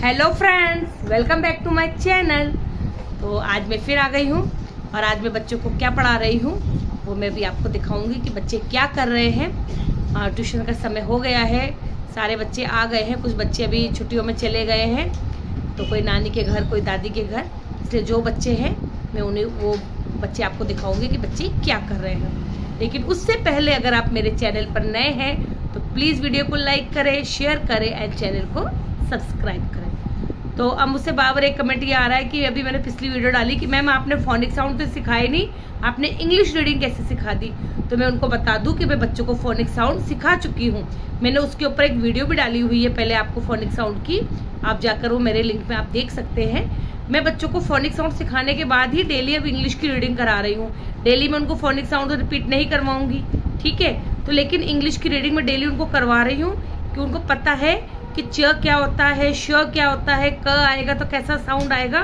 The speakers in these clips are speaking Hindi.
Hello friends, welcome back to my channel. तो आज मैं फिर आ गई हूँ और आज मैं बच्चों को क्या पढ़ा रही हूँ वो मैं भी आपको दिखाऊंगी कि बच्चे क्या कर रहे हैं। ट्यूशन का समय हो गया है, सारे बच्चे आ गए हैं, कुछ बच्चे अभी छुट्टियों में चले गए हैं, तो कोई नानी के घर, कोई दादी के घर। इसलिए जो बच्चे हैं मैं उन्हें वो बच्चे आपको दिखाऊंगी कि बच्चे क्या कर रहे हैं। लेकिन उससे पहले अगर आप मेरे चैनल पर नए हैं तो प्लीज़ वीडियो को लाइक करें, शेयर करें एंड चैनल को सब्सक्राइब करें। तो अब मुझसे बार एक कमेंट ये आ रहा है कि अभी मैंने पिछली वीडियो डाली कि मैम आपने फोनिक साउंड तो सिखाई नहीं, आपने इंग्लिश रीडिंग कैसे सिखा दी। तो मैं उनको बता दूं कि मैं बच्चों को फोनिक साउंड सिखा चुकी हूँ। मैंने उसके ऊपर एक वीडियो भी डाली हुई है पहले आपको फोनिक साउंड की, आप जाकर वो मेरे लिंक में आप देख सकते हैं। मैं बच्चों को फोनिक साउंड सिखाने के बाद ही डेली अब इंग्लिश की रीडिंग करा रही हूँ। डेली मैं उनको फोनिक साउंड रिपीट नहीं करवाऊंगी, ठीक है। तो लेकिन इंग्लिश की रीडिंग में डेली उनको करवा रही हूँ कि उनको पता है कि च क्या होता है, श क्या होता है, क आएगा तो कैसा साउंड आएगा।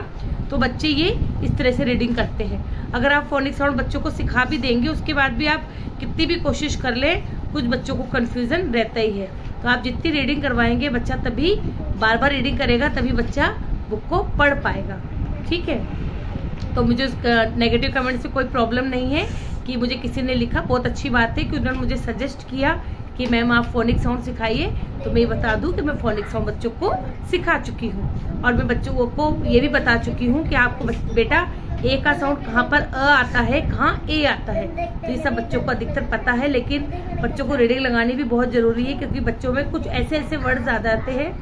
तो बच्चे ये इस तरह से रीडिंग करते हैं। अगर आप फोनिक साउंड बच्चों को सिखा भी देंगे, उसके बाद भी आप कितनी भी कोशिश कर ले, कुछ बच्चों को कंफ्यूजन रहता ही है। तो आप जितनी रीडिंग करवाएंगे बच्चा तभी बार बार रीडिंग करेगा, तभी बच्चा बुक को पढ़ पाएगा, ठीक है। तो मुझे नेगेटिव कमेंट से कोई प्रॉब्लम नहीं है कि मुझे किसी ने लिखा, बहुत अच्छी बात है कि उन्होंने मुझे सजेस्ट किया कि मैम आप फोनिक साउंड सिखाइए। तो मैं बता दूं कि मैं फोनिक साउंड बच्चों को सिखा चुकी हूँ और मैं बच्चों को ये भी बता चुकी हूँ कि आपको बेटा ए का साउंड कहाँ पर अ आता है, कहाँ ए आता है। तो ये सब बच्चों को अधिकतर पता है, लेकिन बच्चों को रीडिंग लगानी भी बहुत जरूरी है, क्योंकि बच्चों में कुछ ऐसे ऐसे वर्ड्स आ जाते हैं,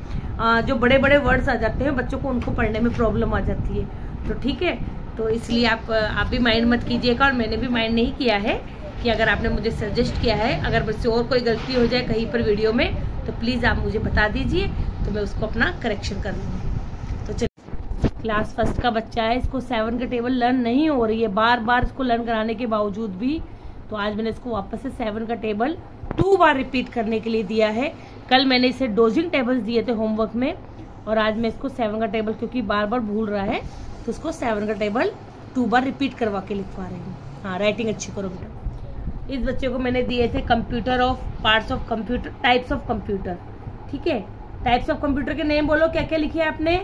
जो बड़े बड़े वर्ड्स आ जाते हैं, बच्चों को उनको पढ़ने में प्रॉब्लम आ जाती है। तो ठीक है, तो इसलिए आप भी माइंड मत कीजिएगा और मैंने भी माइंड नहीं किया है कि अगर आपने मुझे सजेस्ट किया है, अगर मुझसे और कोई गलती हो जाए कहीं पर वीडियो में तो प्लीज़ आप मुझे बता दीजिए, तो मैं उसको अपना करेक्शन कर लूँगी। तो चलिए, क्लास फर्स्ट का बच्चा है, इसको 7 का टेबल लर्न नहीं हो रही है, बार बार इसको लर्न कराने के बावजूद भी। तो आज मैंने इसको वापस से 7 का टेबल 2 बार रिपीट करने के लिए दिया है। कल मैंने इसे डोजिंग टेबल्स दिए थे होमवर्क में, और आज मैं इसको 7 का टेबल, क्योंकि बार बार भूल रहा है, तो इसको 7 का टेबल 2 बार रिपीट करवा के लिखवा रही हूँ। हाँ, राइटिंग अच्छी करो बेटा। इस बच्चे को मैंने दिए थे computer of parts of computer, types of computer, ठीक है। टाइप्स ऑफ कंप्यूटर के नेम बोलो, क्या क्या लिखे आपने?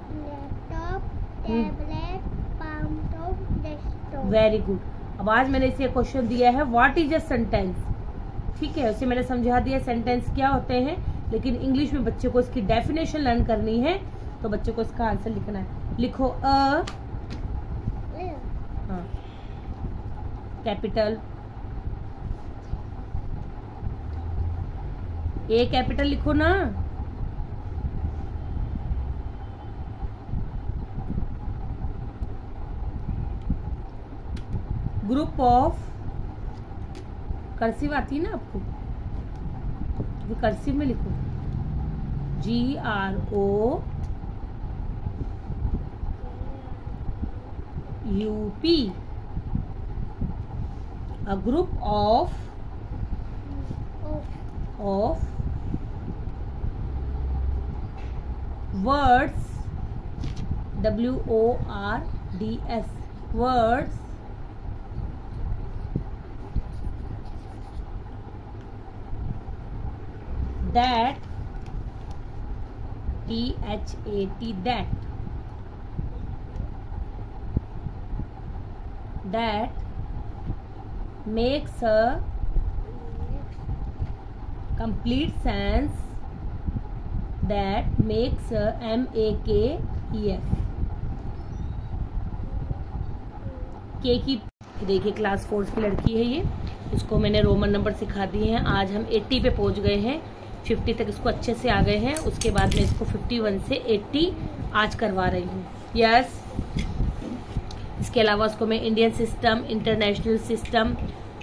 Laptop, tablet, computer, desktop. Very good. अब आज मैंने इसे क्वेश्चन दिया है व्हाट इज अ सेंटेंस, ठीक है। उसे मैंने समझा दिया सेंटेंस क्या होते हैं, लेकिन इंग्लिश में बच्चे को इसकी डेफिनेशन लर्न करनी है, तो बच्चे को इसका आंसर लिखना है। लिखो अ, हाँ, कैपिटल ए, कैपिटल लिखो ना। ग्रुप ऑफ, कर्सिव आती है ना आपको, तो कर्सिव में लिखो GROUP, a group of words, WORDS, words that, THAT, that makes a complete sense, that makes a MAKEF, के की। देखिए क्लास 4 की लड़की है ये, इसको मैंने रोमन नंबर सिखा दिए हैं। आज हम 80 पे पहुंच गए हैं, 50 तक इसको अच्छे से आ गए हैं। उसके बाद मैं इसको 51 से 80 आज करवा रही हूँ। यस, इसके अलावा उसको मैं Indian system, international system,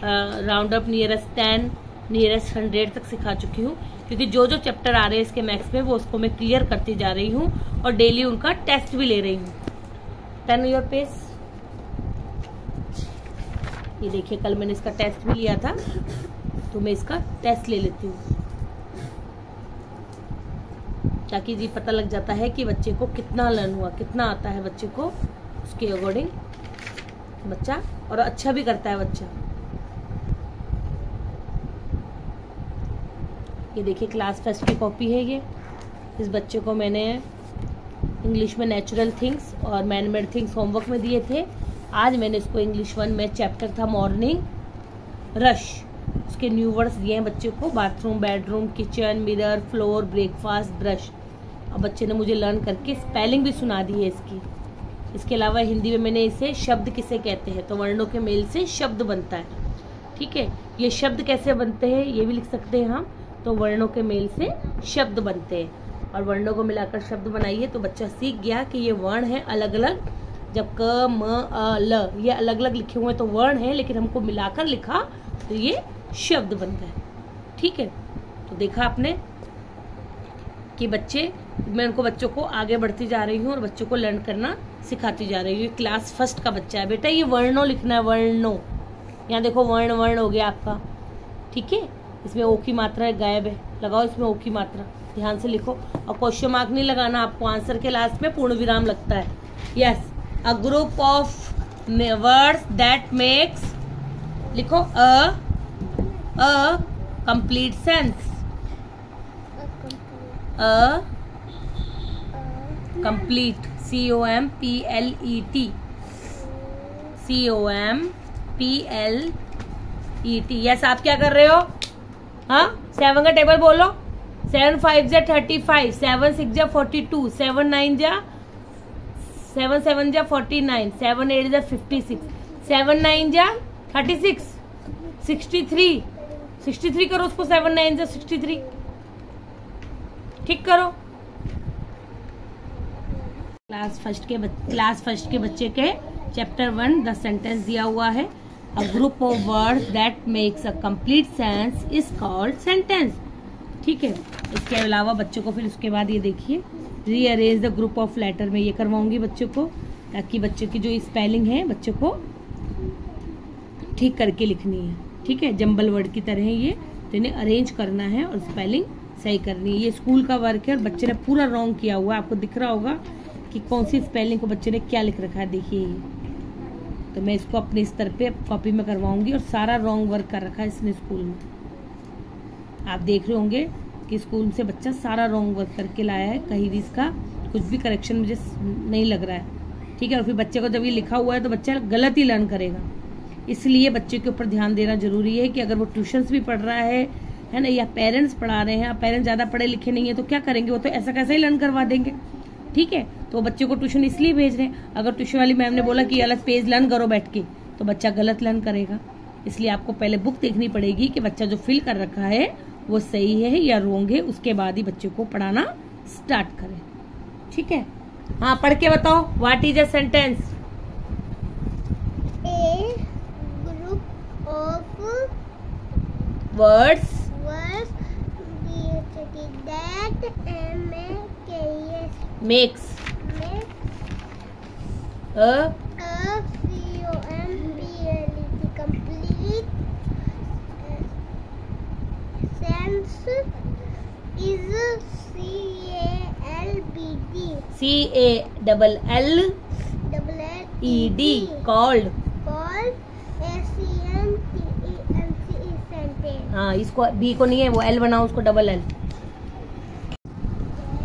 round up, nearest 10, nearest 100 तक सिखा चुकी हूँ, क्योंकि जो जो चैप्टर आ रहे हैं इसके मैथ्स में वो उसको मैं क्लियर करती जा रही हूँ और डेली उनका टेस्ट भी ले रही हूँ। Turn your page. ये देखिए, कल मैंने इसका टेस्ट भी लिया था, तो मैं इसका टेस्ट ले लेती हूँ, ताकि जी पता लग जाता है कि बच्चे को कितना लर्न हुआ, कितना आता है बच्चे को, उसके अकॉर्डिंग बच्चा, और अच्छा भी करता है बच्चा। ये देखिए क्लास फर्स्ट की कॉपी है ये, इस बच्चे को मैंने इंग्लिश में नेचुरल थिंग्स और मैन मेड थिंग्स होमवर्क में दिए थे। आज मैंने इसको इंग्लिश 1 में चैप्टर था मॉर्निंग रश, उसके न्यू वर्ड्स दिए हैं बच्चे को, bathroom, bedroom, kitchen, mirror, floor, breakfast, brush. और बच्चे ने मुझे लर्न करके स्पेलिंग भी सुना दी है इसकी। इसके अलावा हिंदी में मैंने इसे शब्द किसे कहते हैं, तो वर्णों के मेल से शब्द बनता है। ठीक है, ये शब्द कैसे बनते हैं ये भी लिख सकते हैं हम, तो वर्णों के मेल से शब्द बनते हैं। और वर्णों को मिलाकर शब्द बनाइए तो बच्चा सीख गया कि ये वर्ण है अलग अलग। जब क म अ ल ये अलग अलग लिखे हुए तो वर्ण है, लेकिन हमको मिलाकर लिखा तो ये शब्द बनता है। ठीक है, तो देखा आपने कि मैं उनको बच्चों को आगे बढ़ती जा रही हूँ और बच्चों को लर्न करना सिखाती जा रही हूँ। ये क्लास 1 का बच्चा है बेटा, ये वर्णों लिखना है, वर्णों। यहाँ देखो वर्ण हो गया आपका। ठीक है, इसमें ओ की मात्रा गायब है, लगाओ इसमें ओ की मात्रा, ध्यान से लिखो। और क्वेश्चन मार्क नहीं लगाना आपको, आंसर के लास्ट में पूर्ण विराम लगता है। Yes, a group of words that makes, लिखो a complete sense, a complete, COMPLET, COMPLET। Yes, आप क्या कर रहे हो? हाँ, 7 का टेबल बोलो। 7 5 जा 35, 7 6 जा 42, 7 9 जा 7 7 जा 49, 7 8 जा 56, 7 9 जा 36, 63 करो उसको, 7 9 जा 63, ठीक करो। क्लास फर्स्ट के बच्चे के चैप्टर 1 द सेंटेंस दिया हुआ है। अ group of words that makes a complete sense is called sentence. ठीक है, इसके अलावा बच्चों को फिर उसके बाद ये देखिए, rearrange the group of letter में ये करवाऊंगी बच्चों को, ताकि बच्चों की जो स्पेलिंग है बच्चों को ठीक करके लिखनी है। ठीक है, जंबल वर्ड की तरह ये तो इन्हें अरेंज करना है और स्पेलिंग सही करनी है। ये स्कूल का वर्क है और बच्चे ने पूरा रॉन्ग किया हुआ है, आपको दिख रहा होगा कि कौन सी स्पेलिंग को बच्चे ने क्या लिख रखा है। देखिए ये, तो मैं इसको अपने स्तर पे कॉपी में करवाऊंगी। और सारा रॉन्ग वर्क कर रखा है इसने स्कूल में, आप देख रहे होंगे कि स्कूल से बच्चा सारा रॉन्ग वर्क करके लाया है, कहीं भी इसका कुछ भी करेक्शन मुझे नहीं लग रहा है। ठीक है, और फिर बच्चे को जब ये लिखा हुआ है तो बच्चा गलत ही लर्न करेगा। इसलिए बच्चे के ऊपर ध्यान देना जरूरी है कि अगर वो ट्यूशन्स भी पढ़ रहा है ना, या पेरेंट्स पढ़ा रहे हैं, पेरेंट्स ज्यादा पढ़े लिखे नहीं है तो क्या करेंगे, वो तो ऐसा कैसा ही लर्न करवा देंगे। ठीक है, तो बच्चे को ट्यूशन इसलिए भेज रहे हैं। अगर ट्यूशन वाली मैम ने बोला कि अलग पेज लर्न करो बैठ के, तो बच्चा गलत लर्न करेगा। इसलिए आपको पहले बुक देखनी पड़ेगी कि बच्चा जो फिल कर रखा है वो सही है या रॉन्ग है, उसके बाद ही बच्चे को पढ़ाना स्टार्ट करें। ठीक है, हाँ पढ़ के बताओ, what is a sentence? A group of words that makes a complete sense is CALLED called sentence। हाँ, इसको बी को नहीं है, वो एल बनाओ, उसको डबल एल।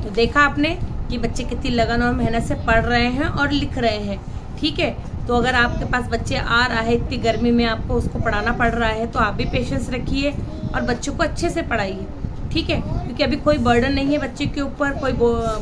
तो देखा आपने कि बच्चे कितनी लगन और मेहनत से पढ़ रहे हैं और लिख रहे हैं। ठीक है, तो अगर आपके पास बच्चे आ रहा है, इतनी गर्मी में आपको उसको पढ़ाना पड़ रहा है, तो आप भी पेशेंस रखिए और बच्चों को अच्छे से पढ़ाइए। ठीक है, क्योंकि अभी कोई बर्डन नहीं है बच्चे के ऊपर, कोई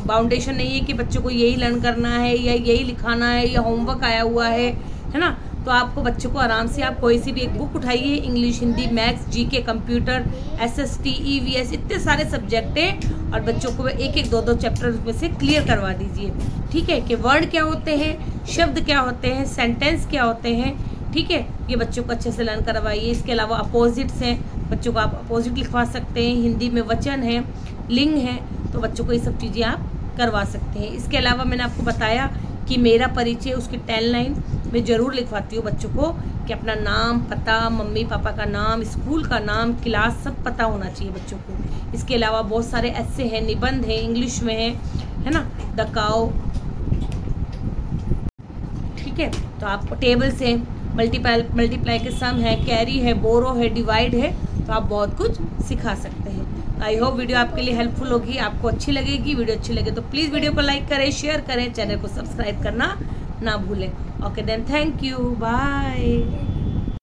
बाउंडेशन नहीं है कि बच्चों को यही लर्न करना है या यही लिखाना है या होमवर्क आया हुआ है ना। तो आपको बच्चों को आराम से आप कोई सी भी एक बुक उठाइए, English, Hindi, maths, GK, computer, SST, EVS, इतने सारे सब्जेक्ट हैं, और बच्चों को एक एक दो दो चैप्टर उसमें से क्लियर करवा दीजिए। ठीक है, कि वर्ड क्या होते हैं, शब्द क्या होते हैं, सेंटेंस क्या होते हैं। ठीक है, ये बच्चों को अच्छे से लर्न करवाइए। इसके अलावा अपोजिट्स हैं, बच्चों को आप अपोजिट लिखवा सकते हैं, हिंदी में वचन है, लिंग है, तो बच्चों को ये सब चीज़ें आप करवा सकते हैं। इसके अलावा मैंने आपको बताया कि मेरा परिचय, उसकी 10 लाइन मैं जरूर लिखवाती हूँ बच्चों को, कि अपना नाम, पता, मम्मी पापा का नाम, स्कूल का नाम, क्लास, सब पता होना चाहिए बच्चों को। इसके अलावा बहुत सारे ऐसे हैं, निबंध हैं, इंग्लिश में है ना, द काउ। ठीक है, तो आपको टेबल्स हैं, मल्टीप्लाई के सम है, कैरी है, बोरो है, डिवाइड है, तो आप बहुत कुछ सिखा सकते हैं। आई होप वीडियो आपके लिए हेल्पफुल होगी, आपको अच्छी लगेगी। वीडियो अच्छी लगे तो प्लीज़ वीडियो को लाइक करें, शेयर करें, चैनल को सब्सक्राइब करना ना भूलें। Okay then, thank you, bye.